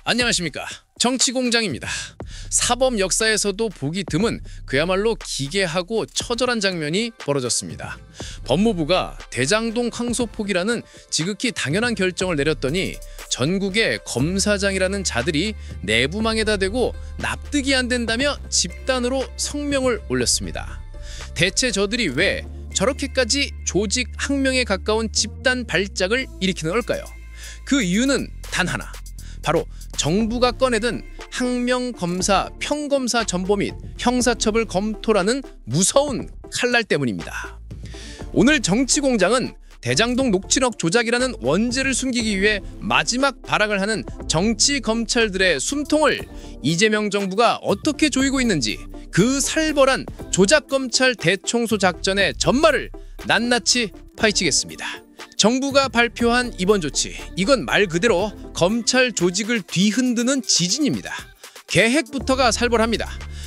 안녕하십니까, 정치공장입니다. 사법 역사에서도 보기 드문 그야말로 기괴하고 처절한 장면이 벌어졌습니다. 법무부가 대장동 항소포기라는 지극히 당연한 결정을 내렸더니 전국의 검사장이라는 자들이 내부망에다 대고 납득이 안 된다며 집단으로 성명을 올렸습니다. 대체 저들이 왜 저렇게까지 조직 항명에 가까운 집단 발작을 일으키는 걸까요? 그 이유는 단 하나, 바로 정부가 꺼내든 항명검사, 평검사 전보 및 형사처벌 검토라는 무서운 칼날 때문입니다. 오늘 정치공장은 대장동 녹취록 조작이라는 원죄를 숨기기 위해 마지막 발악을 하는 정치검찰들의 숨통을 이재명 정부가 어떻게 조이고 있는지, 그 살벌한 조작검찰 대청소 작전의 전말을 낱낱이 파헤치겠습니다. 정부가 발표한 이번 조치, 이건 말 그대로 검찰 조직을 뒤흔드는 지진입니다. 계획부터가 살벌합니다.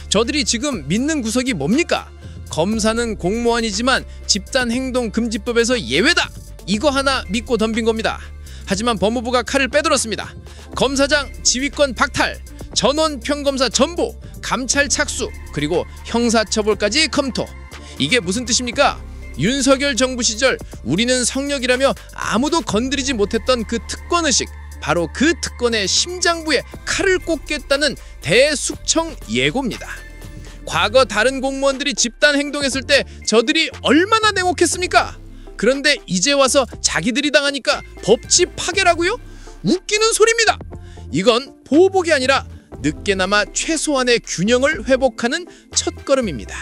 저들이 지금 믿는 구석이 뭡니까? 검사는 공무원이지만 집단행동금지법에서 예외다! 이거 하나 믿고 덤빈 겁니다. 하지만 법무부가 칼을 빼들었습니다. 검사장 지휘권 박탈, 전원 평검사 전보, 감찰 착수, 그리고 형사처벌까지 검토. 이게 무슨 뜻입니까? 윤석열 정부 시절 우리는 성역이라며 아무도 건드리지 못했던 그 특권의식, 바로 그 특권의 심장부에 칼을 꽂겠다는 대숙청 예고입니다. 과거 다른 공무원들이 집단 행동했을 때 저들이 얼마나 냉혹했습니까? 그런데 이제 와서 자기들이 당하니까 법치 파괴라고요? 웃기는 소리입니다. 이건 보복이 아니라 늦게나마 최소한의 균형을 회복하는 첫걸음입니다.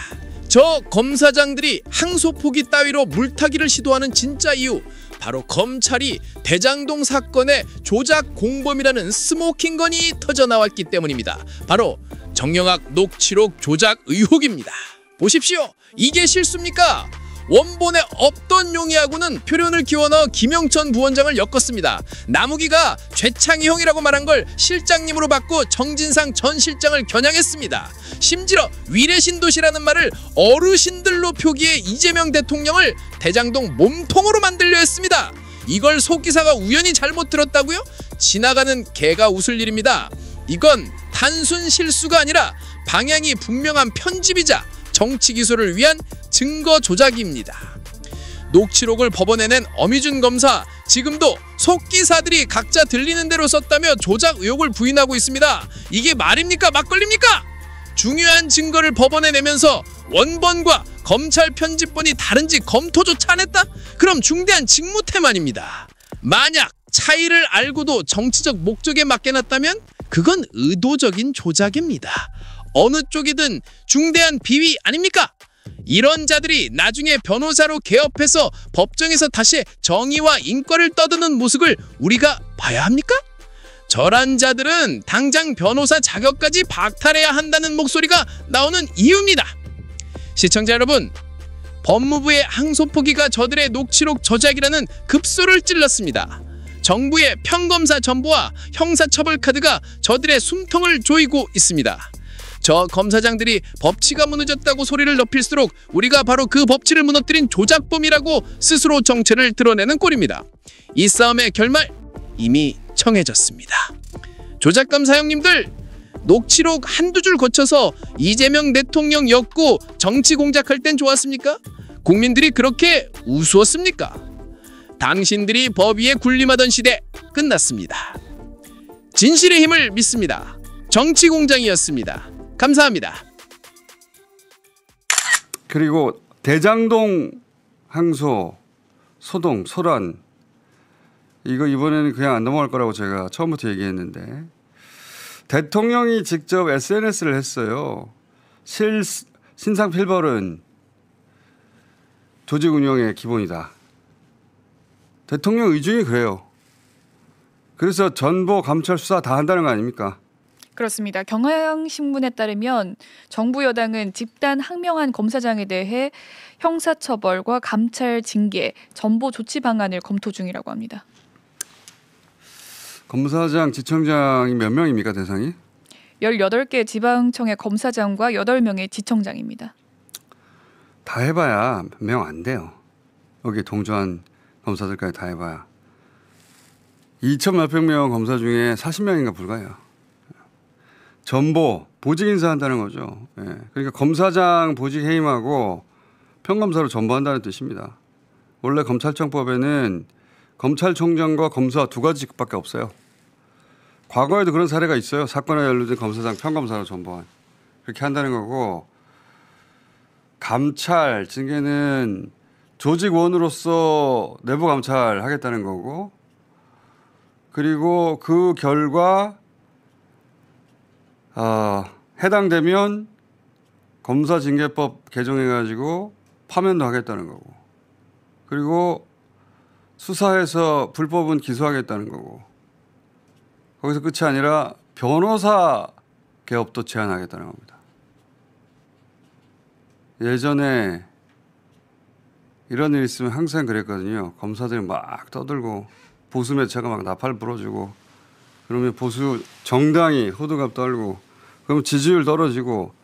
저 검사장들이 항소포기 따위로 물타기를 시도하는 진짜 이유, 바로 검찰이 대장동 사건의 조작 공범이라는 스모킹건이 터져나왔기 때문입니다. 바로 정영학 녹취록 조작 의혹입니다. 보십시오, 이게 실수입니까? 원본에 없던 용의하고는 표현을 기워넣어 김영천 부원장을 엮었습니다. 나무기가 최창희 형이라고 말한 걸 실장님으로 바꿔 정진상 전 실장을 겨냥했습니다. 심지어 위례신도시라는 말을 어르신들로 표기해 이재명 대통령을 대장동 몸통으로 만들려 했습니다. 이걸 속기사가 우연히 잘못 들었다고요? 지나가는 개가 웃을 일입니다. 이건 단순 실수가 아니라 방향이 분명한 편집이자 정치 기소를 위한 증거 조작입니다. 녹취록을 법원에 낸 어미준 검사, 지금도 속기사들이 각자 들리는 대로 썼다며 조작 의혹을 부인하고 있습니다. 이게 말입니까? 막걸리입니까? 중요한 증거를 법원에 내면서 원본과 검찰 편집본이 다른지 검토조차 안 했다? 그럼 중대한 직무태만입니다. 만약 차이를 알고도 정치적 목적에 맡겨놨다면 그건 의도적인 조작입니다. 어느 쪽이든 중대한 비위 아닙니까? 이런 자들이 나중에 변호사로 개업해서 법정에서 다시 정의와 인권을 떠드는 모습을 우리가 봐야 합니까? 저런 자들은 당장 변호사 자격까지 박탈해야 한다는 목소리가 나오는 이유입니다. 시청자 여러분, 법무부의 항소포기가 저들의 녹취록 저작이라는 급소를 찔렀습니다. 정부의 평검사 전보와 형사처벌 카드가 저들의 숨통을 조이고 있습니다. 저 검사장들이 법치가 무너졌다고 소리를 높일수록 우리가 바로 그 법치를 무너뜨린 조작범이라고 스스로 정체를 드러내는 꼴입니다. 이 싸움의 결말 이미 정해졌습니다. 조작검사 형님들, 녹취록 한두 줄 거쳐서 이재명 대통령 엮고 정치 공작할 땐 좋았습니까? 국민들이 그렇게 우스웠습니까? 당신들이 법 위에 군림하던 시대 끝났습니다. 진실의 힘을 믿습니다. 정치공장이었습니다. 감사합니다. 그리고 대장동 항소, 소동, 소란, 이거 이번에는 그냥 안 넘어갈 거라고 제가 처음부터 얘기했는데, 대통령이 직접 SNS를 했어요. 신상필벌은 조직 운영의 기본이다. 대통령 의중이 그래요. 그래서 전보, 감찰, 수사 다 한다는 거 아닙니까? 그렇습니다. 경향신문에 따르면 정부 여당은 집단 항명한 검사장에 대해 형사처벌과 감찰 징계, 전보 조치 방안을 검토 중이라고 합니다. 검사장, 지청장이 몇 명입니까, 대상이? 18개 지방청의 검사장과 8명의 지청장입니다. 다 해봐야 몇 명 안 돼요. 여기 동조한 검사들까지 다 해봐야. 2,000 몇백 명 검사 중에 40명인가 불과해요. 전보 보직 인사한다는 거죠. 예. 그러니까 검사장 보직 해임하고 평검사로 전보한다는 뜻입니다. 원래 검찰청법에는 검찰총장과 검사 두 가지 직급밖에 없어요. 과거에도 그런 사례가 있어요. 사건에 연루된 검사장 평검사로 전보한. 그렇게 한다는 거고 감찰 징계는 조직원으로서 내부 감찰하겠다는 거고 그리고 그 결과 해당되면 검사징계법 개정해가지고 파면도 하겠다는 거고 그리고 수사해서 불법은 기소하겠다는 거고 거기서 끝이 아니라 변호사 개업도 제한하겠다는 겁니다. 예전에 이런 일 있으면 항상 그랬거든요. 검사들이 막 떠들고 보수 매체가 막 나팔 불어주고 그러면 보수 정당이 호들갑 떨고 그럼 지지율 떨어지고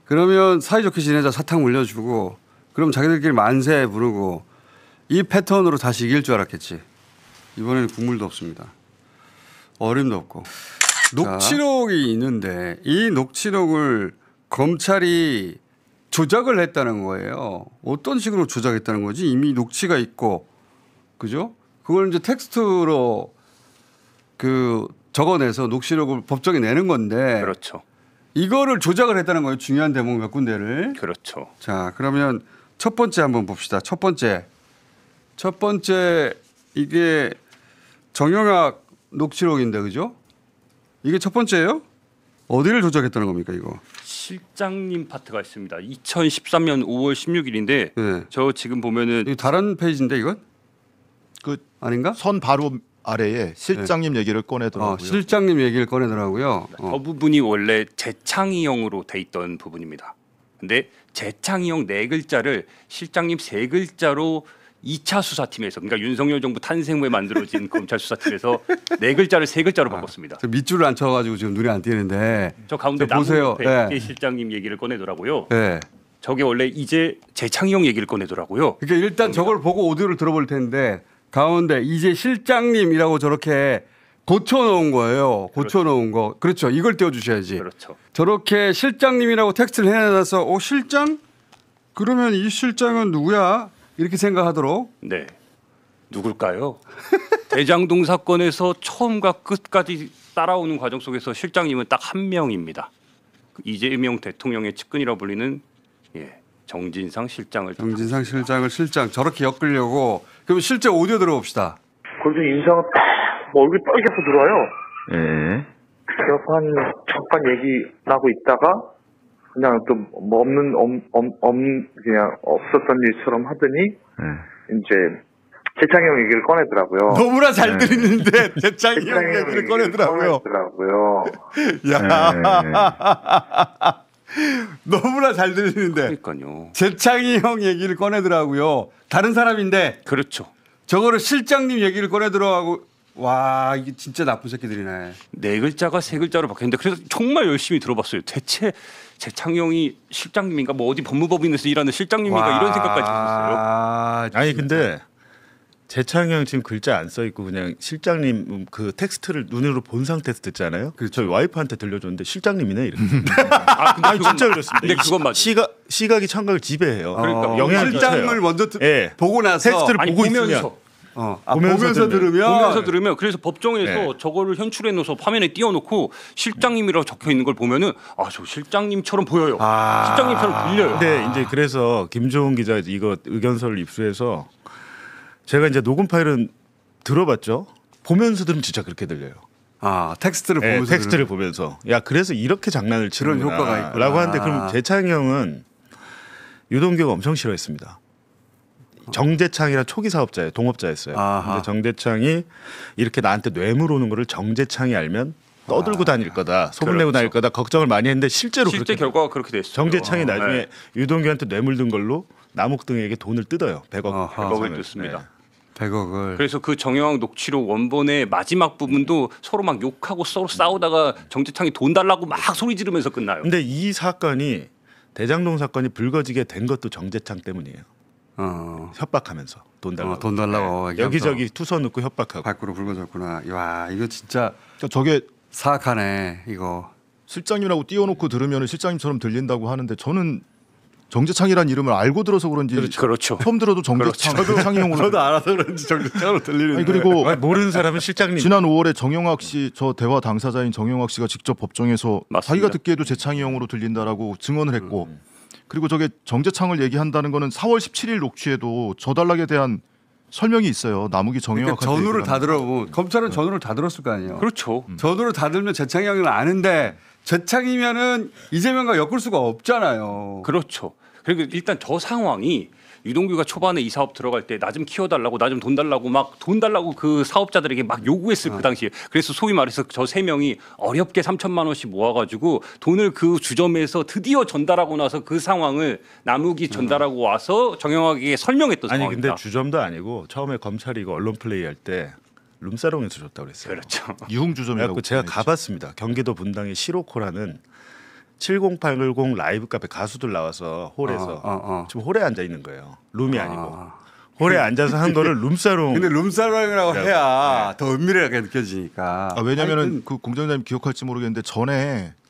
그러면 사이좋게 지내자 사탕 물려주고 그럼 자기들끼리 만세 부르고 이 패턴으로 다시 이길 줄 알았겠지. 이번에는 국물도 없습니다. 어림도 없고. 녹취록이 있는데 이 녹취록을 검찰이 조작을 했다는 거예요. 어떤 식으로 조작했다는 거지? 이미 녹취가 있고, 그죠? 그걸 이제 텍스트로 적어내서 녹취록을 법정에 내는 건데. 그렇죠. 이거를 조작을 했다는 거예요. 중요한 대목 몇 군데를. 그렇죠. 자, 그러면 첫 번째 한번 봅시다. 첫 번째 이게 정영학 녹취록인데, 그죠? 이게 첫 번째예요? 어디를 조작했다는 겁니까, 이거? 실장님 파트가 있습니다. 2013년 5월 16일인데 네. 저 지금 보면은 이거 다른 페이지인데 이건? 그 아닌가? 선 바로 아래에 실장님 얘기를 꺼내더라고요. 실장님 얘기를 꺼내더라고요. 저 부분이 원래 재창의형으로 돼 있던 부분입니다. 근데 재창의형 네 글자를 실장님 세 글자로 2차 수사팀에서 그러니까 윤석열 정부 탄생 후에 만들어진 검찰 수사팀에서 네 글자를 세 글자로 바꿨습니다. 저 밑줄을 안 쳐가지고 지금 눈에 안 띄는데. 저 가운데 저 보세요. 나무 옆에 네. 실장님 얘기를 꺼내더라고요. 네. 저게 원래 이제 재창의형 얘기를 꺼내더라고요. 그러니까 일단 저걸 보고 오디오를 들어볼 텐데 가운데 이제 실장님이라고 저렇게 고쳐놓은 거예요. 고쳐놓은 거. 그렇죠. 이걸 띄워주셔야지. 그렇죠. 저렇게 실장님이라고 텍스트를 해놔서 실장? 그러면 이 실장은 누구야? 이렇게 생각하도록. 네. 누굴까요? 대장동 사건에서 처음과 끝까지 따라오는 과정 속에서 실장님은 딱 한 명입니다. 이재명 대통령의 측근이라 불리는 정진상 실장을. 정진상 실장을 실장 저렇게 엮으려고. 그럼 실제 오디오 들어봅시다. 거기서 인사가 딱 얼굴이 빨개서 들어와요. 예. 그래서 잠깐 얘기 나고 있다가 그냥 또 뭐 그냥 없었던 일처럼 하더니 이제 재창형 얘기를 꺼내더라고요. 너무나 잘 들리는데 재창이 형 얘기를 꺼내더라고요. 야. 너무나 잘 들리는데. 그러니까요. 재창이 형 얘기를 꺼내더라고요. 다른 사람인데. 그렇죠. 저거를 실장님 얘기를 꺼내더라고. 와, 이게 진짜 나쁜 새끼들이네. 네 글자가 세 글자로 바뀌었는데 그래서 정말 열심히 들어봤어요. 대체 재창형이 실장님인가 뭐 어디 법무법인에서 일하는 실장님인가 이런 생각까지 들었어요. 아니 근데 재창형 지금 글자 안 써 있고 그냥 실장님 그 텍스트를 눈으로 본 상태에서 듣잖아요. 저희 와이프한테 들려줬는데 실장님이네 이렇게. 아니 진짜 그렇습니다. 근데 그건 맞아요. 시각이 청각을 지배해요. 그러니까 영향을 실장을 끼쳐요. 먼저 예. 보고 나서 텍스트를 아니, 보고 보면서. 있으면 보면서 들으면 그래서 법정에서 네. 저거를 현출해 놓아서 화면에 띄워놓고 실장님이라고 적혀 있는 걸 보면은 저 실장님처럼 보여요. 실장님처럼 들려요. 근데 이제 그래서 김종훈 기자 이거 의견서를 입수해서 제가 이제 녹음 파일은 들어봤죠. 보면서 들으면 진짜 그렇게 들려요. 텍스트를 네, 보면서 텍스트를 보면서 야 그래서 이렇게 장난을 치는 그런 효과가 있구나. 라고 하는데 그럼 재창이 형은 유동규가 엄청 싫어했습니다. 정재창이란 초기 사업자예요. 동업자였어요. 근데 정재창이 이렇게 나한테 뇌물 오는 거를 정재창이 알면 떠들고 다닐 거다. 소문내고 다닐 거다. 걱정을 많이 했는데 실제로 실제 그렇게 결과가 그렇게 됐어요. 정재창이 나중에 네. 유동규한테 뇌물 든 걸로 남욱등에게 돈을 뜯어요. 100억. 100억을 뜯습니다. 100억을. 그래서 그 정영학 녹취록 원본의 마지막 부분도 서로 막 욕하고 서로 싸우다가 정재창이 돈 달라고 막 소리 지르면서 끝나요. 근데 이 사건이 대장동 사건이 불거지게 된 것도 정재창 때문이에요. 협박하면서 돈 달라고. 돈 달라고. 여기저기 투서 넣고 협박하고. 밖으로 붉어졌구나. 와, 이거 진짜 그러니까 저게 사악하네. 이거. 실장님이라고 띄워놓고 들으면 실장님처럼 들린다고 하는데 저는 정재창이라는 이름을 알고 들어서 그런지 그렇죠. 처음 들어도 정재창이용으로 저도 알아서 그런지 정재창으로 들리는데. 아니, 그리고 모르는 사람은 실장님. 지난 5월에 정영학 씨, 저 대화 당사자인 정영학 씨가 직접 법정에서 맞습니다. 자기가 듣기에도 재창이형으로 들린다라고 증언을 했고 그리고 저게 정재창을 얘기한다는 거는 4월 17일 녹취에도 저달락에 대한 설명이 있어요. 남욱이 정영학한테 그러니까 전후를 얘기를 다 하면서. 들어보면 검찰은 전후를 다 들었을 거 아니에요. 그렇죠. 전후를 다 들면 재창이 형을 아는데 재창이면은 이재명과 엮을 수가 없잖아요. 그렇죠. 그리고 일단 저 상황이 유동규가 초반에 이 사업 들어갈 때 나 좀 키워달라고 나 좀 돈 달라고 막 돈 달라고 그 사업자들에게 막 요구했을 그 당시에. 그래서 소위 말해서 저 세 명이 어렵게 3천만 원씩 모아가지고 돈을 그 주점에서 드디어 전달하고 나서 그 상황을 남욱이 전달하고 와서 정영학에게 설명했던 아니 상황입니다. 근데 주점도 아니고 처음에 검찰이 이거 언론 플레이할 때 룸사롱에서 줬다고 그랬어요. 그렇죠. 유흥 주점이라고 그래갖고 제가 표현했죠. 가봤습니다. 경기도 분당의 시로코라는 70810 라이브 카페 가수들 나와서 홀에서 지금 홀에 앉아 있는 거예요. 룸이 아니고 홀에 앉아서 한 거를 룸사롱. 근데 룸사롱이라고 네. 해야 더 은밀하게 느껴지니까. 왜냐면은 하여튼 그 공장장님 기억할지 모르겠는데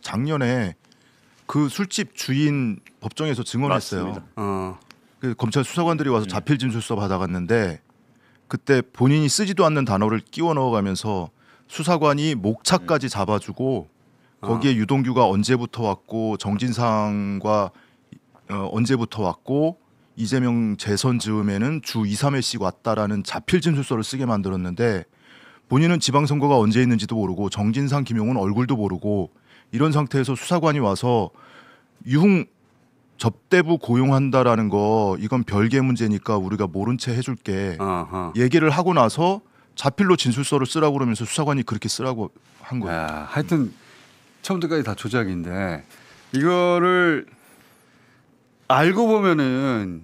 작년에 그 술집 주인 법정에서 증언했어요. 맞습니다. 그 검찰 수사관들이 와서 자필 진술서 받아갔는데 그때 본인이 쓰지도 않는 단어를 끼워 넣어가면서 수사관이 목차까지 잡아주고 거기에 유동규가 언제부터 왔고 정진상과 언제부터 왔고 이재명 재선 즈음에는 주 2, 3회씩 왔다라는 자필 진술서를 쓰게 만들었는데 본인은 지방선거가 언제 있는지도 모르고 정진상, 김용은 얼굴도 모르고 이런 상태에서 수사관이 와서 유흥 접대부 고용한다라는 거 이건 별개 문제니까 우리가 모른 채 해줄게 얘기를 하고 나서 자필로 진술서를 쓰라고 그러면서 수사관이 그렇게 쓰라고 한 거예요. 하여튼 처음부터까지 다 조작인데 이거를 알고 보면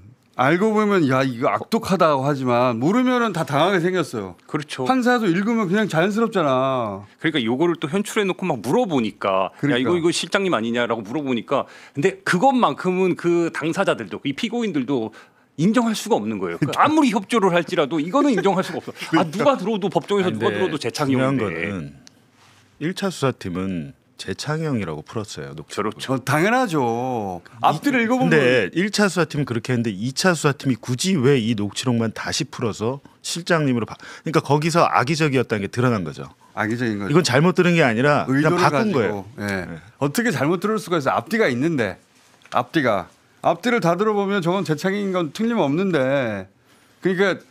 야 이거 악독하다고 하지만 모르면은 다 당하게 생겼어요. 그렇죠. 판사도 읽으면 그냥 자연스럽잖아. 그러니까 요거를 또 현출해 놓고 막 물어보니까 그러니까. 야 이거 실장님 아니냐라고 물어보니까 근데 그것만큼은 그 당사자들도 이 피고인들도 인정할 수가 없는 거예요. 그러니까 아무리 협조를 할지라도 이거는 인정할 수가 없어. 누가 들어도 법정에서 누가 들어도 중요한 재창이었는데. 거는 1차 수사팀은 재창형이라고 풀었어요. 녹취록을. 그렇죠. 당연하죠. 앞뒤를 읽어보면 근데 1차 수사팀은 그렇게 했는데 2차 수사팀이 굳이 왜 이 녹취록만 다시 풀어서 실장님으로 그러니까 거기서 악의적이었다는 게 드러난 거죠. 악의적인 거죠. 이건 잘못 들은 게 아니라 그냥 의도를 바꾼 가지고. 거예요. 예. 어떻게 잘못 들을 수가 있어? 앞뒤가 있는데 앞뒤를 다 들어보면 저건 재창인 건 틀림없는데 그러니까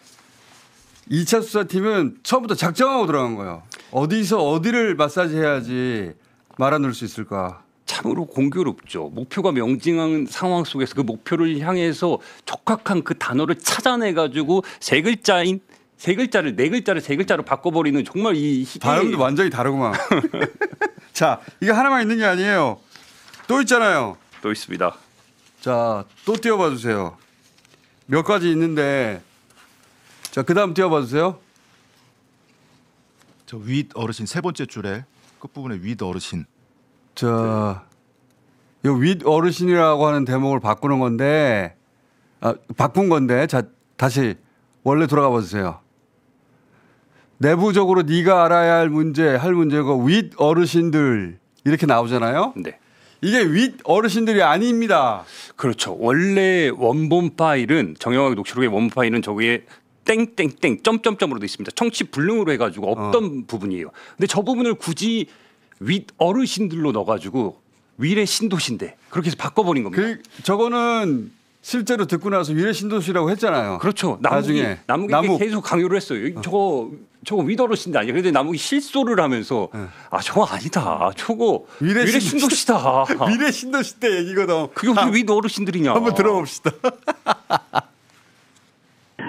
2차 수사팀은 처음부터 작정하고 들어간 거예요. 어디서 어디를 마사지 해야지 말 안 들을 수 있을까? 참으로 공교롭죠. 목표가 명징한 상황 속에서 그 목표를 향해서 적합한 그 단어를 찾아내가지고 세 글자를 네 글자를 세 글자로 바꿔버리는 정말 이 시대 발음도 완전히 다르구만. 자, 이게 하나만 있는 게 아니에요. 또 있잖아요. 또 있습니다. 자, 또 띄워봐 주세요. 몇 가지 있는데 자, 그다음 띄워봐 주세요. 저 윗 어르신 세 번째 줄에 끝부분에 윗 어르신. 자, 이 윗 어르신이라고 하는 대목을 바꾸는 건데 바꾼 건데 자, 다시 원래 돌아가 봐 주세요. 내부적으로 네가 알아야 할 문제가 윗 어르신들 이렇게 나오잖아요. 네. 이게 윗 어르신들이 아닙니다. 그렇죠. 원래 원본 파일은 정영학 녹취록의 원본 파일은 저기에 땡땡땡 점점점으로 돼 있습니다. 청취 불능으로 해가지고 없던 부분이에요. 근데 저 부분을 굳이 윗 어르신들로 넣어가지고 위례 신도시인데 그렇게 해서 바꿔버린 겁니다. 저거는 실제로 듣고 나서 위례 신도시라고 했잖아요. 그렇죠. 나중에 남욱이 계속 강요를 했어요. 저거 윗 어르신데 아니야. 그런데 남욱이 실소를 하면서 저거 아니다. 저거 위례 신도시다. 위례 신도시 때 얘기거든. 그게 무슨 윗 어르신들이냐. 한번 들어봅시다.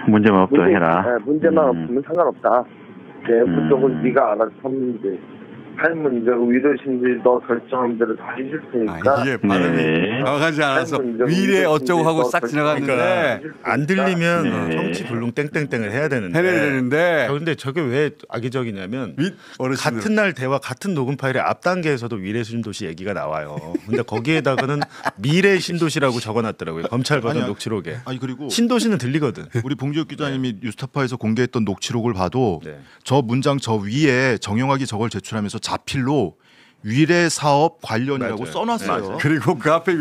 문제만 없도록 해라. 문제만 없으면 상관없다. 내부 쪽은 네가 알아서 하면 돼. 할 문제고 위로신들이 너 결정한 대로 다 해줄 테니까. 이게 발음이 정확하지 않아서 위례 어쩌고 하고 싹 지나갔는데 안 들리면 청취 불능 땡땡땡을 해야 되는데. 해야 되는데. 그런데 저게 왜 악의적이냐면 윗 어르신들. 같은 날 대화 같은 녹음 파일의 앞 단계에서도 위례 신도시 얘기가 나와요. 근데 거기에다가는 미래 신도시라고 적어놨더라고요. 검찰 버전 아니야. 녹취록에. 아니 그리고 신도시는 들리거든. 우리 봉지욱 기자님이 뉴스타파에서 공개했던 녹취록을 봐도 네. 저 문장 저 위에 정영학이 저걸 제출하면서 자필로 위례 사업 관련이라고 맞아요. 써놨어요. 맞아요. 그리고 그 앞에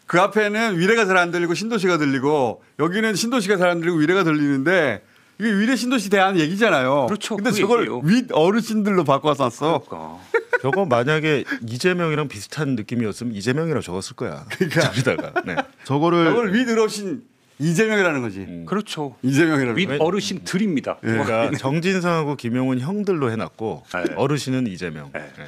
그 앞에는 위례가 잘 안 들리고 신도시가 들리고 여기는 신도시가 잘 안 들리고 위례가 들리는데 이게 위례 신도시 대한 얘기잖아요. 그렇죠. 근데 그 저걸 얘기예요. 윗 어르신들로 바꿔놨어. 그러니까. 저거 만약에 이재명이랑 비슷한 느낌이었으면 이재명이라고 적었을 거야. 그러니까. 저기다가. 네. 저걸 윗 어르신 이재명이라는 거지. 그렇죠. 이재명이라는 윗 거. 어르신 드립니다. 그러니까 정진상하고 김용은 형들로 해놨고 네. 어르신은 이재명. 네. 네.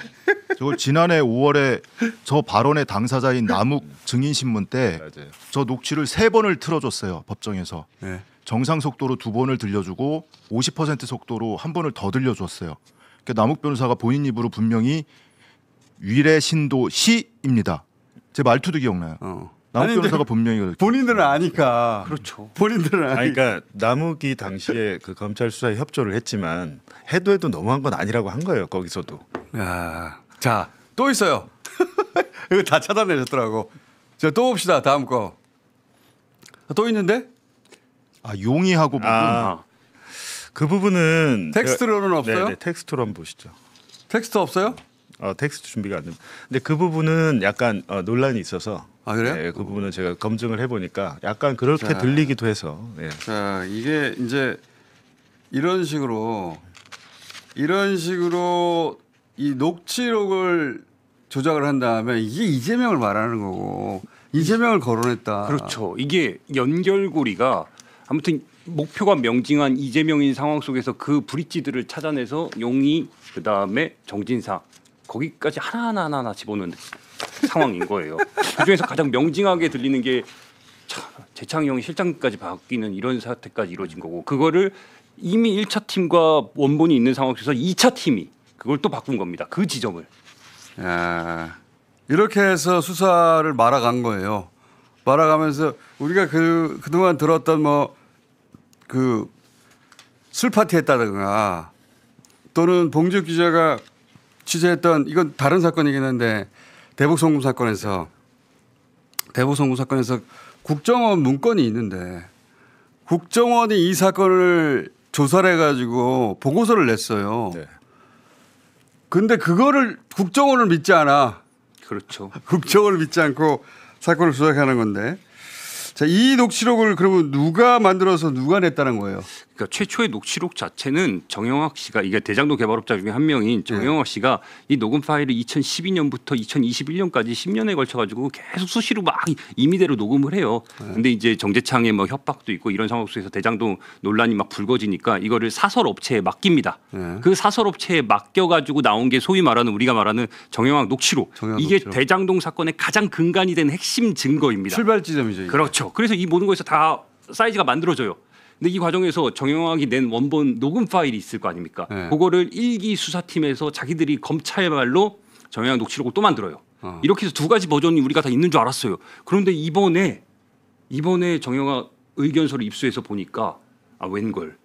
저걸 지난해 5월에 저 발언의 당사자인 남욱 증인신문 때 맞아요. 저 녹취를 3번을 틀어줬어요. 법정에서. 네. 정상 속도로 2번을 들려주고 50% 속도로 1번을 더 들려줬어요. 그러니까 남욱 변호사가 본인 입으로 분명히 위례 신도 시입니다. 제 말투도 기억나요. 남욱 아니, 변호사가 분명히 본인들은 아니까. 그렇죠. 본인들은 아니, 아니까. 그러니까 남욱이 당시에 그 검찰 수사에 협조를 했지만 해도 너무한 건 아니라고 한 거예요. 거기서도. 야, 자, 또 있어요. 이거 다 차단해줬더라고. 자, 또 봅시다. 다음 거. 또 있는데? 용의하고 부분. 그 부분은 텍스트로는 없어요? 네, 텍스트로 한번 보시죠. 텍스트 없어요? 텍스트 준비가 안 됩니다. 근데 그 부분은 약간 논란이 있어서 아, 그래요? 네, 그 부분은 제가 검증을 해보니까 약간 그렇게 자. 들리기도 해서 네. 자, 이게 이제 이런 식으로 이 녹취록을 조작을 한 다음에 이게 이재명을 말하는 거고 이재명을 거론했다. 그렇죠. 이게 연결고리가 아무튼 목표가 명징한 이재명인 상황 속에서 그 브릿지들을 찾아내서 용의 그다음에 정진상 거기까지 하나하나 집어넣는 상황인 거예요. 그중에서 가장 명징하게 들리는 게 재창이 형이 실장까지 바뀌는 이런 사태까지 이루어진 거고 그거를 이미 1차 팀과 원본이 있는 상황 속에서 2차 팀이 그걸 또 바꾼 겁니다. 그 지점을. 야, 이렇게 해서 수사를 말아간 거예요. 말아가면서 우리가 그동안 들었던 그 술 파티 했다든가 또는 봉지욱 기자가 취재했던 이건 다른 사건이긴 한데 대북 송금 사건에서 국정원 문건이 있는데 국정원이 이 사건을 조사를 해가지고 보고서를 냈어요. 네. 근데 그거를 국정원을 믿지 않아. 그렇죠. 국정원을 믿지 않고 사건을 조작하는 건데. 자, 이 녹취록을 그러면 누가 만들어서 누가 냈다는 거예요? 그러니까 최초의 녹취록 자체는 정영학 씨가 이게 대장동 개발업자 중에 한 명인 정영학 씨가 이 녹음 파일을 2012년부터 2021년까지 10년에 걸쳐 가지고 계속 수시로 막 임의대로 녹음을 해요. 근데 이제 정재창의 협박도 있고 이런 상황 속에서 대장동 논란이 막 불거지니까 이거를 사설 업체에 맡깁니다. 그 사설 업체에 맡겨 가지고 나온 게 소위 말하는 우리가 말하는 정영학 녹취록. 이게 녹취록. 대장동 사건의 가장 근간이 된 핵심 증거입니다. 출발 지점이죠. 이게. 그렇죠. 그래서 이 모든 것에서 다 사이즈가 만들어져요. 근데 이 과정에서 정영학이 낸 원본 녹음 파일이 있을 거 아닙니까? 네. 그거를 1기 수사팀에서 자기들이 검찰 말로 정영학 녹취록을 또 만들어요. 이렇게 해서 두 가지 버전이 우리가 다 있는 줄 알았어요. 그런데 이번에 정영학 의견서를 입수해서 보니까 웬걸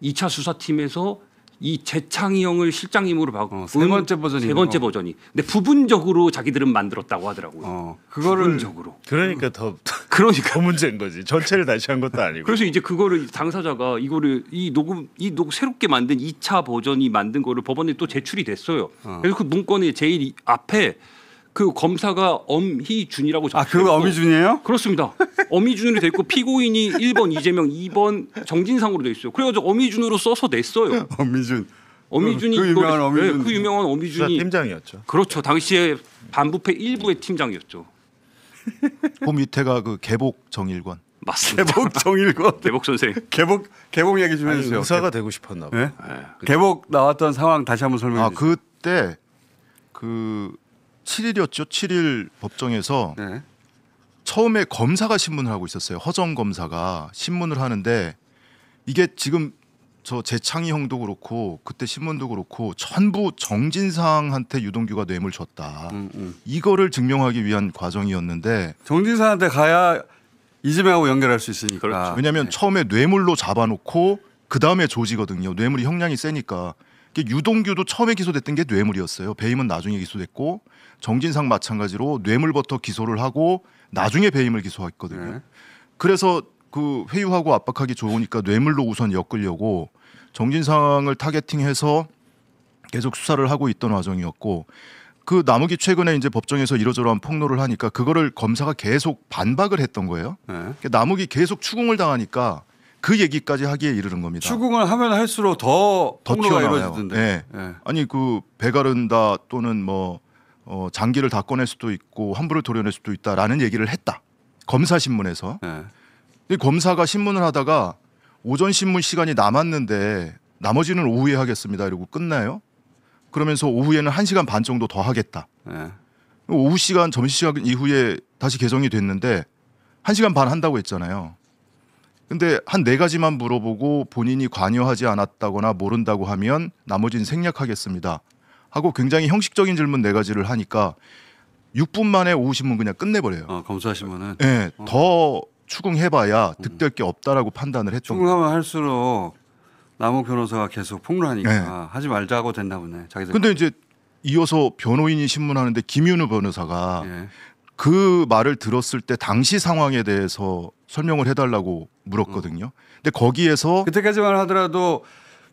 2차 수사팀에서 이 재창이 형을 실장님으로 바꾼 세 번째 버전이 세 번째 버전이. 근데 부분적으로 자기들은 만들었다고 하더라고요. 그거를 부분적으로. 그러니까 더 그러니까 문제인 거지. 전체를 다시 한 것도 아니고. 그래서 이제 그거를 당사자가 이거를 이 녹음 새롭게 만든 2차 버전이 만든 거를 법원에 또 제출이 됐어요. 그래서 그 문건의 제일 앞에 그 검사가 엄희준이라고 적혀 있고. 그거 엄희준이에요? 그렇습니다. 엄희준으로 돼 있고 피고인이 1번 이재명, 2번 정진상으로 돼 있어요. 그래가지고 엄희준으로 써서 냈어요. 엄희준이 그 유명한 엄희준. 네, 그 유명한 엄희준이 팀장이었죠. 그렇죠. 당시에 반부패 일부의 팀장이었죠. 그 밑에가 그 개복 정일관. 맞습니다. 개복 정일권. 개복 선생. 개복 얘기 좀 아니, 해주세요. 의사가 되고 싶었나 봐. 네? 개복 나왔던 상황 다시 한번 설명해 주세요. 그때 그 7일이었죠. 7일 법정에서 네. 처음에 검사가 신문을 하고 있었어요. 허정 검사가 신문을 하는데 이게 지금 저 재창이 형도 그렇고 그때 신문도 그렇고 전부 정진상한테 유동규가 뇌물 줬다. 이거를 증명하기 위한 과정이었는데 정진상한테 가야 이재명하고 연결할 수 있으니까. 그렇죠. 왜냐하면 처음에 뇌물로 잡아놓고 그 다음에 조지거든요. 뇌물이 형량이 세니까. 유동규도 처음에 기소됐던 게 뇌물이었어요. 배임은 나중에 기소됐고 정진상 마찬가지로 뇌물부터 기소를 하고 나중에 배임을 기소했거든요. 네. 그래서 그 회유하고 압박하기 좋으니까 뇌물로 우선 엮으려고 정진상을 타겟팅해서 계속 수사를 하고 있던 과정이었고 그 남욱이 최근에 이제 법정에서 이러저러한 폭로를 하니까 그거를 검사가 계속 반박을 했던 거예요. 그러니까 남욱이 계속 추궁을 당하니까 그 얘기까지 하기에 이르는 겁니다. 추궁을 하면 할수록 더 폭로가 튀어나와요. 이루어지던데. 네. 네. 아니 그 배가른다 또는 뭐 장기를 다 꺼낼 수도 있고 환부를 도려낼 수도 있다라는 얘기를 했다. 검사 신문에서. 네. 근데 검사가 신문을 하다가 오전 신문 시간이 남았는데 나머지는 오후에 하겠습니다. 이러고 끝나요. 그러면서 오후에는 1시간 반 정도 더 하겠다. 네. 오후 시간 점심시간 이후에 다시 개정이 됐는데 1시간 반 한다고 했잖아요. 근데 한 4가지만 물어보고 본인이 관여하지 않았다거나 모른다고 하면 나머지는 생략하겠습니다. 하고 굉장히 형식적인 질문 4가지를 하니까 6분 만에 오후 신문 그냥 끝내버려요. 검사 신문은. 네, 더 추궁해봐야 득될 게 없다라고 판단을 했던 거예요. 추궁하면 할수록 남욱 변호사가 계속 폭로하니까 하지 말자고 됐나 보네. 자기들. 근데 이제 이어서 변호인이 신문하는데 김윤우 변호사가 예. 그 말을 들었을 때 당시 상황에 대해서 설명을 해달라고 물었거든요. 근데 거기에서 그때까지만 하더라도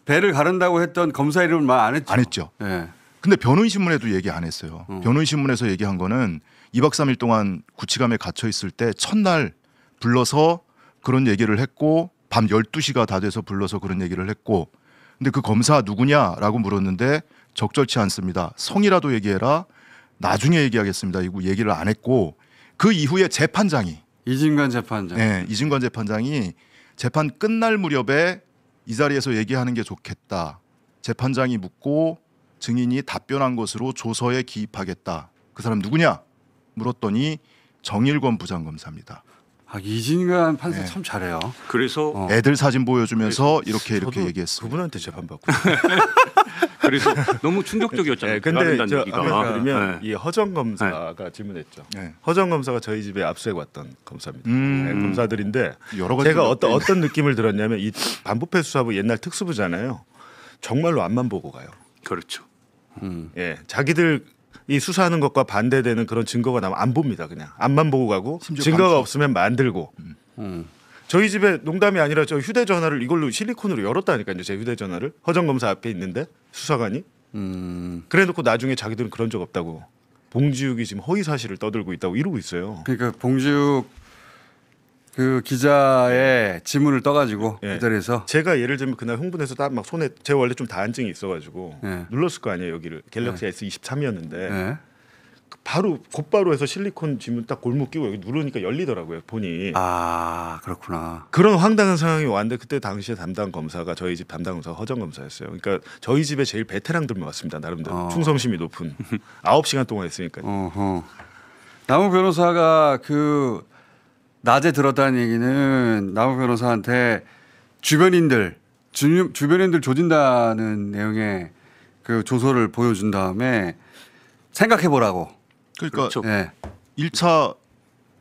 배를 가른다고 했던 검사 이름을 말 안 했죠. 안 했죠. 예. 근데 변호인 신문에도 얘기 안 했어요. 변호인 신문에서 얘기한 거는 2박 3일 동안 구치감에 갇혀 있을 때 첫날 불러서 그런 얘기를 했고 밤 12시가 다 돼서 불러서 그런 얘기를 했고 근데 그 검사 누구냐라고 물었는데 적절치 않습니다. 성이라도 얘기해라. 나중에 얘기하겠습니다. 이거 얘기를 안 했고 그 이후에 재판장이 이진관 재판장. 네, 이진관 재판장이 재판 끝날 무렵에 이 자리에서 얘기하는 게 좋겠다. 재판장이 묻고 증인이 답변한 것으로 조서에 기입하겠다. 그 사람 누구냐? 물었더니 정일권 부장검사입니다. 이진관 판사 참 잘해요. 그래서 애들 사진 보여주면서 이렇게 얘기했어요. 그분한테 재판받고. 그래서 너무 충격적이었잖아요. 네, 근데 저 얘기가. 그러면 이 허정 검사가 질문했죠. 네. 허정 검사가 저희 집에 압수해 왔던 검사입니다. 네, 검사들인데 여러 가지 제가 어떤 느낌을 들었냐면 이 반부패 수사부 옛날 특수부잖아요. 정말로 앞만 보고 가요. 그렇죠. 예, 자기들 이 수사하는 것과 반대되는 그런 증거가 나면 안 봅니다. 그냥 앞만 보고 가고 증거가 없으면 만들고. 저희 집에 농담이 아니라 저 휴대전화를 이걸로 실리콘으로 열었다니까요. 제 휴대전화를 허정 검사 앞에 있는데 수사관이 그래놓고 나중에 자기들은 그런 적 없다고 봉지욱이 지금 허위 사실을 떠들고 있다고 이러고 있어요. 그러니까 봉지욱 그 기자의 지문을 떠가지고 그 자리에서 제가 예를 들면 그날 흥분해서 딱 막 손에 제가 원래 좀 다한증이 있어가지고 눌렀을 거 아니에요. 여기를 갤럭시 S23이었는데 바로 곧바로 해서 실리콘 지문 딱 골목 끼고 여기 누르니까 열리더라고요. 폰이. 아 그렇구나. 그런 황당한 상황이 왔는데 그때 당시에 담당 검사가 저희 집 담당 검사가 허정 검사였어요. 그러니까 저희 집에 제일 베테랑들만 왔습니다. 나름대로 충성심이 높은 9시간 동안 했으니까요. 남욱 변호사가 그 낮에 들었다는 얘기는 남욱 변호사한테 주변인들 조진다는 내용의 그 조서를 보여준 다음에 생각해 보라고. 그러니까 그렇죠. 네. 1차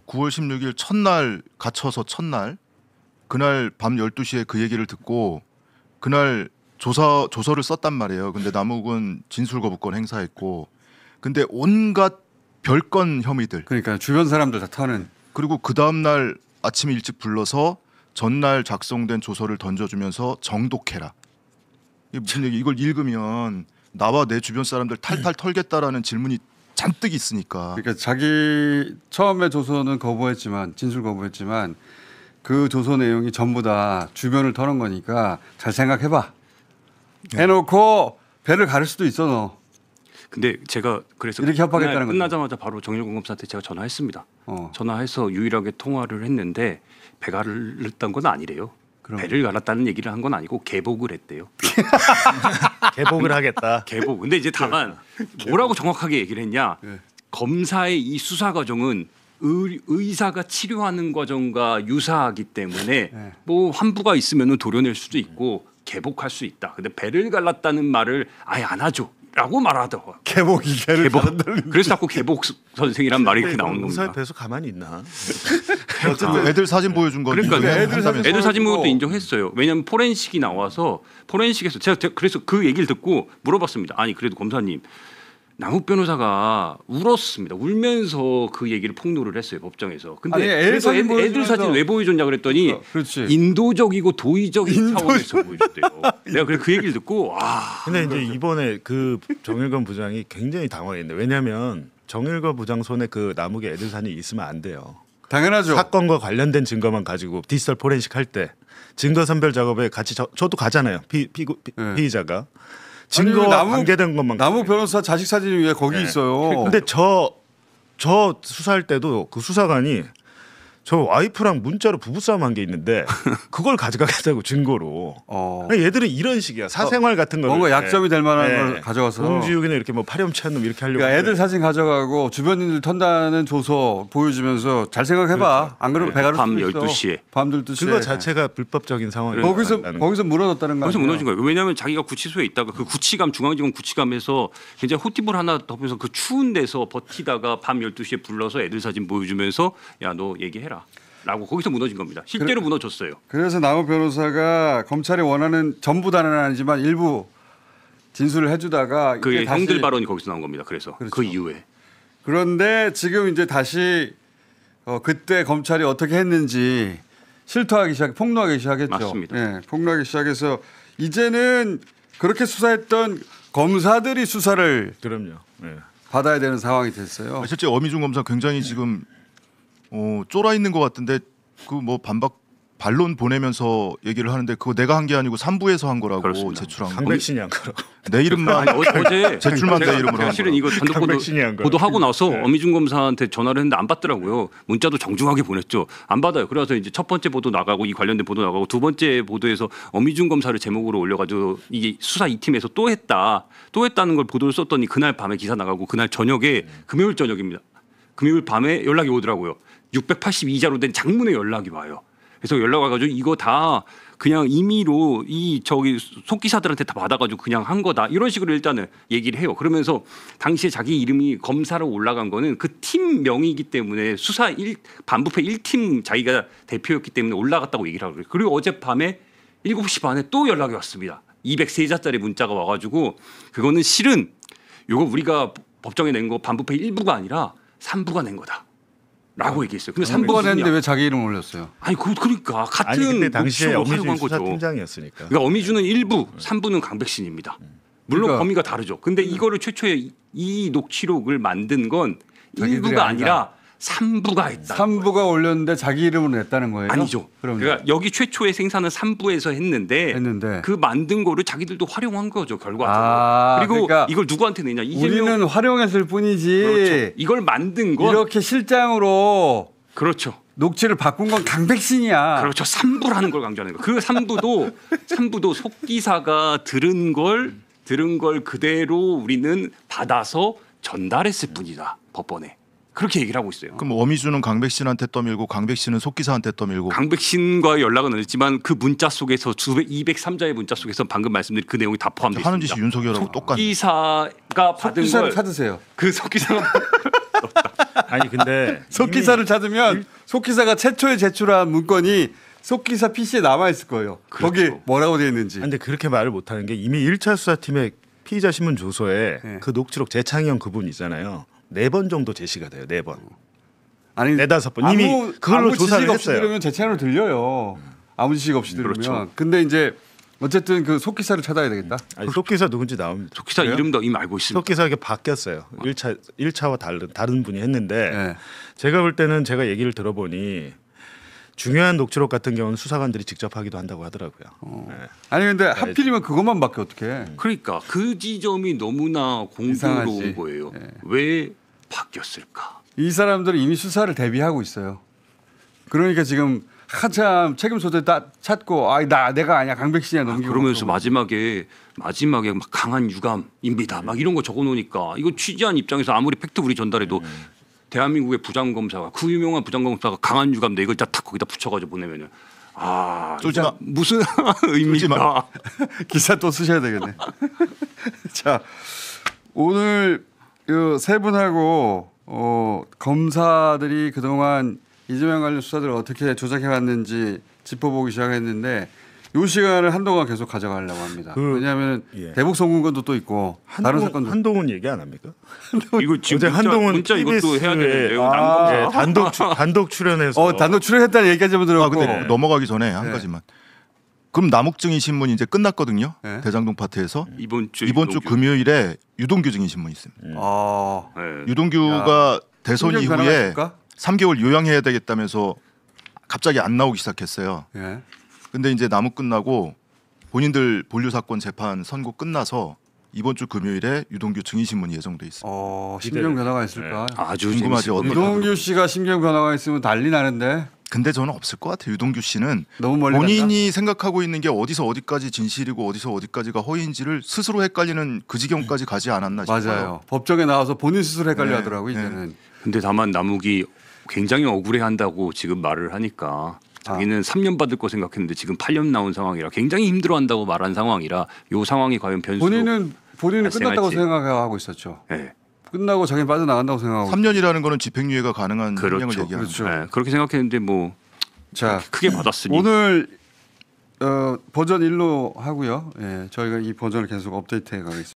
9월 16일 첫날 갇혀서 첫날 그날 밤 12시에 그 얘기를 듣고 그날 조서를 썼단 말이에요. 근데 남욱은 진술 거부권 행사했고 근데 온갖 별건 혐의들 그러니까 주변 사람들 다 터는 그리고 그 다음 날 아침에 일찍 불러서 전날 작성된 조서를 던져주면서 정독해라. 이게 무슨 얘기? 이걸 읽으면 나와 내 주변 사람들 탈탈 털겠다라는 질문이 잔뜩 있으니까. 그러니까 자기 처음에 조서는 거부했지만 진술 거부했지만 그 조서 내용이 전부 다 주변을 터는 거니까 잘 생각해봐. 해놓고 배를 가를 수도 있어 너. 근데 제가 그래서 이렇게 협박했다는 거죠. 끝나자마자 바로 정일권 검사한테 제가 전화했습니다. 전화해서 유일하게 통화를 했는데 배가 갈랐던 건 아니래요. 배를 갈았다는 얘기를 한 건 아니고 개복을 했대요. 개복을 하겠다. 개복. 근데 이제 다만 뭐라고 정확하게 얘기를 했냐? 검사의 이 수사 과정은 의사가 치료하는 과정과 유사하기 때문에 뭐 환부가 있으면은 도려낼 수도 있고 개복할 수 있다. 근데 배를 갈랐다는 말을 아예 안 하죠. 라고 말하더라고요. 개복이 배를 그래서 자꾸 개복 선생이란 말이 이렇게 나오는 겁니다. 의사 배에서 가만히 있나? 어쨌든 애들 사진 보여준 거. 그러니까 애들 사진 보고 또 인정했어요. 왜냐하면 포렌식이 나와서 포렌식에서 제가 그래서 그 얘기를 듣고 물어봤습니다. 아니 그래도 검사님 남욱 변호사가 울었습니다. 울면서 그 얘기를 폭로를 했어요 법정에서. 근데 아니, 그래서 애들 사진 왜 보여줬냐 그랬더니 그렇지. 인도적이고 도의적인 차원에서 보여줬대요. 내가 그래 그 얘기를 듣고 근데 이제 이번에 그 정일건 부장이 굉장히 당황했네. 왜냐하면 정일건 부장 손에 그 남욱의 애들 사진이 있으면 안 돼요. 당연하죠. 사건과 관련된 증거만 가지고 디지털 포렌식 할 때 증거 선별 작업에 같이 저도 가잖아요. 피의자가 증거와 관계된 것만. 남욱 변호사 자식 사진이 왜 거기 있어요? 근데 저 수사할 때도 그 수사관이 저 와이프랑 문자로 부부싸움 한 게 있는데 그걸 가져가겠다고 증거로. 얘들은 이런 식이야. 사생활 같은 거 뭔가 약점이 될 만한 걸 가져가서 공주육이나 이렇게 뭐 파렴치한 놈 이렇게 하려고. 그러니까 애들 사진 가져가고 주변인들 턴다는 조서 보여주면서 잘 생각해봐. 그렇죠. 안 그러면 배가를 밤 12시에. 밤 12시에. 그거 자체가 불법적인 상황이. 거기서 무너졌다는 거예요. 거기서 무너진 거예요. 왜냐하면 자기가 구치소에 있다가 그 구치감 중앙지검 구치감에서 굉장히 호띠볼 하나 덮으면서 그 추운 데서 버티다가 밤 12시에 불러서 애들 사진 보여주면서 야 너 얘기해라. 라고 거기서 무너진 겁니다. 실제로 무너졌어요. 그래서 남욱 변호사가 검찰이 원하는 전부 다는 아니지만 일부 진술을 해주다가 그게 형들 발언이 거기서 나온 겁니다. 그래서 그렇죠. 그 이후에. 그런데 지금 이제 다시 그때 검찰이 어떻게 했는지 폭로하기 시작했죠. 맞습니다. 네, 폭로하기 시작해서 이제는 그렇게 수사했던 검사들이 수사를 그럼요. 받아야 되는 상황이 됐어요. 실제 어미중 검사 굉장히 지금 쫄아 있는 것 같은데 그 뭐 반박 반론 보내면서 얘기를 하는데 그거 내가 한 게 아니고 3부에서 한 거라고 그렇습니다. 제출한 거. 강백신이 한 거라고. 내 이름만 어제 제출만 내 이름으로 한 사실은 이거 단독 보도하고 나서 어미중 검사한테 전화를 했는데 안 받더라고요. 문자도 정중하게 보냈죠. 안 받아요. 그래서 이제 첫 번째 보도 나가고 이 관련된 보도 나가고 두 번째 보도에서 어미중 검사를 제목으로 올려가지고 이게 수사 2팀에서 또 했다는 걸 보도를 썼더니 그날 밤에 기사 나가고 그날 저녁에 금요일 저녁입니다. 금요일 밤에 연락이 오더라고요. 682자로 된 장문의 연락이 와요. 그래서 연락 와가지고 이거 다 그냥 임의로 저기 속기사들한테 다 받아가지고 그냥 한 거다 이런 식으로 일단은 얘기를 해요. 그러면서 당시에 자기 이름이 검사로 올라간 거는 그 팀명이기 때문에 수사 반부패 1팀 자기가 대표였기 때문에 올라갔다고 얘기를 하고 그리고 어젯밤에 7시 반에 또 연락이 왔습니다. 203자짜리 문자가 와가지고 그거는 실은 요거 우리가 법정에 낸 거 반부패 1부가 아니라 3부가 낸 거다. 라고 얘기했어요. 근데 3부가 냈는데 왜 자기 이름 올렸어요? 아니 그러니까 같은 그때 당시에 활용한 어미준 거죠. 수사팀장이었으니까. 그러니까 어미준은 1부, 3부는 강백신입니다. 물론 그러니까. 범위가 다르죠. 근데 이거를 최초에 이 녹취록을 만든 건 1부가 아니라 3부가 했다. 3부가 올렸는데 자기 이름으로 냈다는 거예요? 아니죠. 그러니까 여기 최초의 생산은 3부에서 했는데 그 만든 거를 자기들도 활용한 거죠 결과적으로. 그리고 그러니까 이걸 누구한테 내냐? 우리는 활용했을 뿐이지. 그렇죠. 이걸 만든 건 이렇게 실장으로 그렇죠. 녹취를 바꾼 건 강백신이야. 그렇죠. 3부라는 걸 강조하는 거예요. 그 3부도 속기사가 들은 걸 그대로 우리는 받아서 전달했을 뿐이다. 법원에. 그렇게 얘기를 하고 있어요. 그럼 어미준은 강백신한테 떠밀고 강백신은 속기사한테 떠밀고. 강백신과의 연락은 안 했지만 그 문자 속에서 203자의 문자 속에서 방금 말씀드린 그 내용이 다 포함되어 있습니다. 하는 짓이 윤석열하고 똑같네. 속기사가 받은 속기사를 걸 찾으세요. 그 속기사가 아니 근데 속기사를 찾으면 속기사가 최초에 제출한 문건이 속기사 PC에 남아 있을 거예요. 그렇죠. 거기 뭐라고 되어 있는지. 근데 그렇게 말을 못하는 게 이미 1차 수사팀의 피의자 신문 조서에 그 녹취록 재창현 그분 있잖아요. 4번 정도 제시가 돼요. 4번. 아니 4-5번 이미 그걸로 조사를 없이 했어요. 들으면 제 채널로 들려요. 아무 지식 없이 들으면. 그렇죠. 근데 이제 어쨌든 그 속기사를 찾아야 되겠다. 아니, 속기사 누군지 나옵니다. 속기사 이름도 이미 알고 있습니다. 속기사가 바뀌었어요. 1차와 다른 분이 했는데 제가 볼 때는 제가 얘기를 들어보니 중요한 녹취록 같은 경우는 수사관들이 직접 하기도 한다고 하더라고요. 아니 근데 하필이면 그것만밖에 어떻게? 그러니까 그 지점이 너무나 공교로운 거예요. 왜 바뀌었을까? 이 사람들은 이미 수사를 대비하고 있어요. 그러니까 지금 한참 책임 소재 찾고 내가 아니야 강백신이야 넘기고 그러면서 마지막에 막 강한 유감입니다. 막 이런 거 적어놓으니까 이거 취재한 입장에서 아무리 팩트불이 전달해도 대한민국의 부장검사가 그 유명한 부장검사가 강한 유감 4글자 탁 거기다 붙여가지고 보내면은 쫄지 마. 무슨 의미가 기사 또 쓰셔야 되겠네. 자 오늘 세 분하고 검사들이 그동안 이재명 관련 수사들을 어떻게 조작해 왔는지 짚어보기 시작했는데 이 시간을 한동안 계속 가져가려고 합니다. 왜냐하면 예. 대북 송금건도 또 있고 다른 사건도 한동훈 얘기 안 합니까? 이거 지금 어제 한동훈 문자 이것도 해야 TBS 에 되는데요. 아, 단독 출연해서 단독 출연했다는 얘기까지 한번 들었고. 근데 넘어가기 전에 한 가지만. 그럼 남욱증인 신문이 이제 끝났거든요. 네. 대장동 파트에서 이번 주 이번 주 금요일에 유동규 증인 신문이 있습니다. 네. 유동규가 대선 심정 변화가 이후에 있을까? 3개월 요양해야 되겠다면서 갑자기 안 나오기 시작했어요. 예. 근데 이제 남욱 끝나고 본인들 본류 사건 재판 선고 끝나서 이번 주 금요일에 유동규 증인 신문이 예정돼 있습니다. 심경 변화가 있을까? 아주 궁금하지. 유동규 씨가 심경 변화가 있으면 난리 나는데. 근데 저는 없을 것 같아요. 유동규 씨는 너무 멀리 본인이 생각하고 있는 게 어디서 어디까지 진실이고 어디서 어디까지가 허위인지를 스스로 헷갈리는 그 지경까지 가지 않았나 싶어요. 맞아요. 법정에 나와서 본인 스스로 헷갈려 네, 하더라고 네. 이제는. 근데 다만 남욱이 굉장히 억울해한다고 지금 말을 하니까 자기는 3년 받을 거 생각했는데 지금 8년 나온 상황이라 굉장히 힘들어한다고 말한 상황이라 이 상황이 과연 변수로 본인은 끝났다고 발생할지. 생각하고 있었죠. 네. 끝나고 자기 빠져나간다고 생각하고. 3년이라는 거는 집행유예가 가능한 그렇죠. 형량을 얘기하는 그렇죠. 거죠. 네, 그렇게 생각했는데 뭐 자, 크게 받았으니 오늘 버전 1로 하고요. 예, 저희가 이 버전을 계속 업데이트해 가겠습니다.